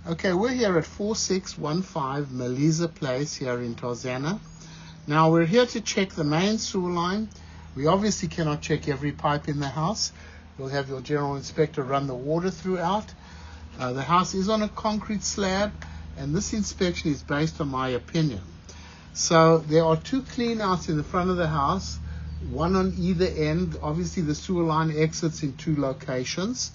Okay, we're here at 4615 Maleza Place here in Tarzana. Now we're here to check the main sewer line. We obviously cannot check every pipe in the house. We'll have your general inspector run the water throughout. The house is on a concrete slab, and this inspection is based on my opinion. So there are two clean outs in the front of the house, one on either end. Obviously the sewer line exits in two locations.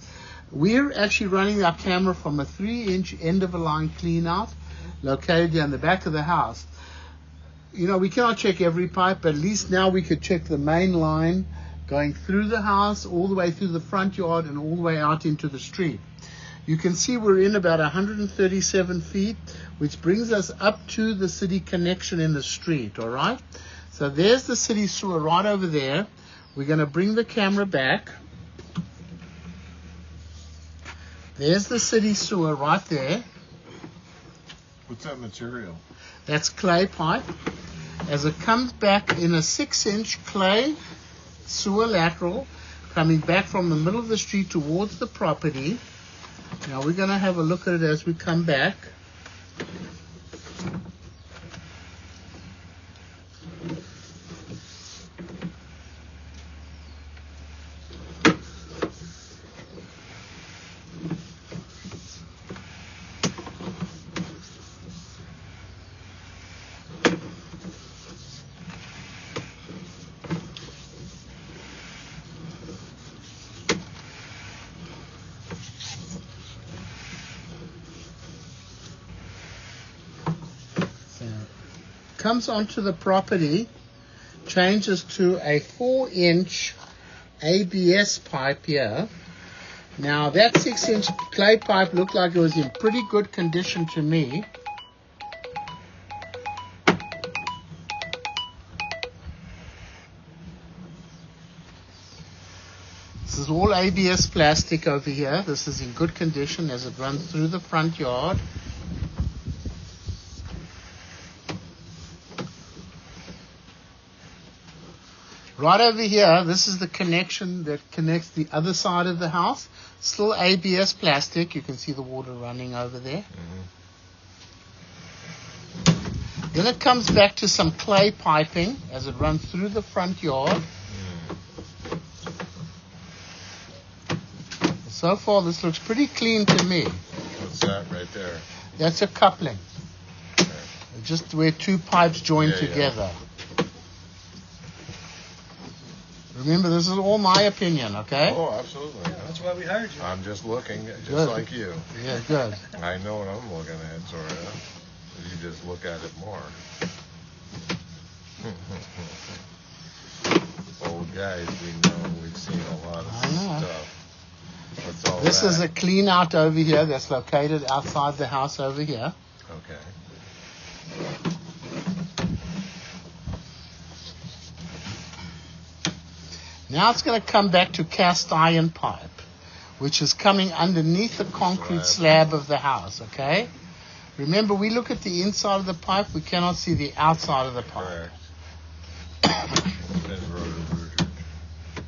We're actually running our camera from a 3-inch end of a line clean out located here in the back of the house. You know, we cannot check every pipe, but at least now we could check the main line going through the house, all the way through the front yard and all the way out into the street. You can see we're in about 137 feet, which brings us up to the city connection in the street, all right? So there's the city sewer right over there. We're going to bring the camera back. There's the city sewer right there. What's that material? That's clay pipe. As it comes back in a 6-inch clay sewer lateral, coming back from the middle of the street towards the property. Now we're going to have a look at it as we come back. Comes onto the property, changes to a 4-inch ABS pipe here. Now that 6-inch clay pipe looked like it was in pretty good condition to me. This is all ABS plastic over here. This is in good condition as it runs through the front yard. Right over here, this is the connection that connects the other side of the house. Still ABS plastic. You can see the water running over there. Mm-hmm. Then it comes back to some clay piping as it runs through the front yard. So far, this looks pretty clean to me. What's that right there? That's a coupling. Okay. Just where two pipes join together. Yeah. Remember, this is all my opinion, okay? Oh, absolutely. Yeah, that's why we hired you. I'm just looking, just good. like you. Yeah, good. I know what I'm looking at, sort of. You just look at it more. Old guys, we know. We've seen a lot of stuff. What's all this that? Is a clean out over here that's located outside the house over here. Okay. Now it's going to come back to cast iron pipe, which is coming underneath the concrete slab of the house, okay? Remember, we look at the inside of the pipe, we cannot see the outside of the pipe.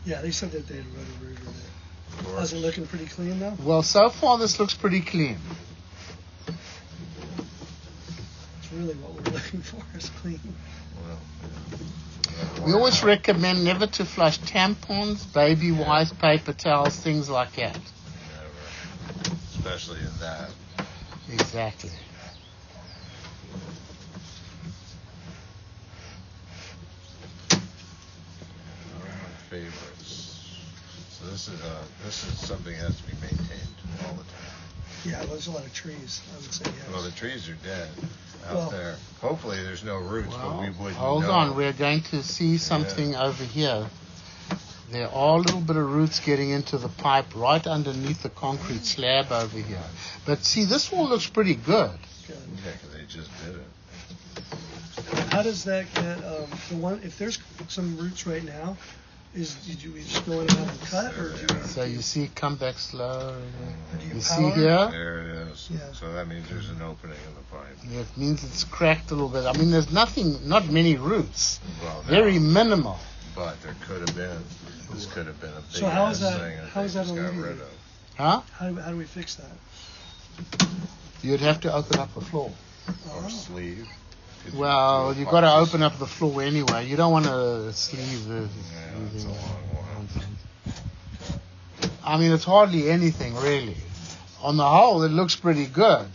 Yeah, they said that they had roto-rooted it. Is it looking pretty clean now? Well, so far this looks pretty clean. It's really what we're looking for is clean. We always recommend never to flush tampons, baby wipes, paper towels, things like that. Never. Especially in that. Exactly. One of my favorites. So this is something that has to be maintained all the time. Yeah, there's a lot of trees, I would say, yes. Well, the trees are dead out there. Hopefully there's no roots, but we wouldn't hold know. on, we're going to see something over here. There are a little bit of roots getting into the pipe right underneath the concrete slab over here. But see, this one looks pretty good. Yeah, because they just did it. How does that get, the one, if there's some roots right now, did you just go in and have a cut, or do you? So you see, come back slow. You see power? here? There it is. Yeah. So that means there's an opening in the pipe. Yeah, it means it's cracked a little bit. I mean, there's not many roots. Well, no, very minimal. But there could have been. This could have been a big So how is thing that they just got alleviated? rid of. Huh? How do we fix that? you'd have to open up the floor. Or sleeve. Could you Well, do you've got to boxes? open up the floor anyway. You don't want to sleeve the. Yeah, it's a long one. I mean, it's hardly anything really. On the whole, it looks pretty good,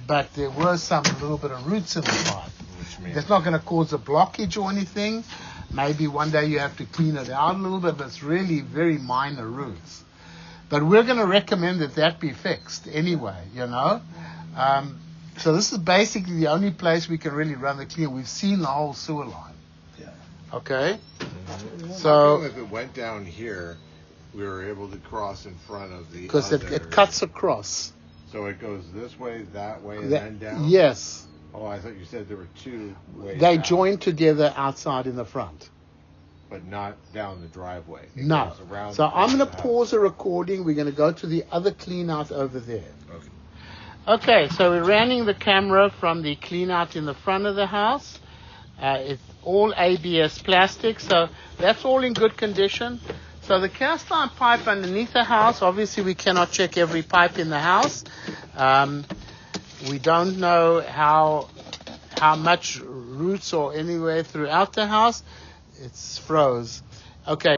but there were some little bit of roots in the pipe. Which means That's not going to cause a blockage or anything. Maybe one day you have to clean it out a little bit, but it's really very minor roots. But we're going to recommend that be fixed anyway, you know. So this is basically the only place we can really run the cleaner. We've seen the whole sewer line. Yeah. Okay? How So, come if it went down here, we were able to cross in front of the because other? it cuts across. So it goes this way, that way, and That- then down? Yes. Oh, I thought you said there were two ways They out, join together outside in the front. but not down the driveway. It No. goes around So the I'm going to front of the pause the recording. We're going to go to the other clean out over there. Okay. Okay, so we're running the camera from the clean out in the front of the house. It's all ABS plastic, so that's all in good condition. So the cast iron pipe underneath the house, obviously we cannot check every pipe in the house. We don't know how much roots or anywhere throughout the house. It's froze. Okay.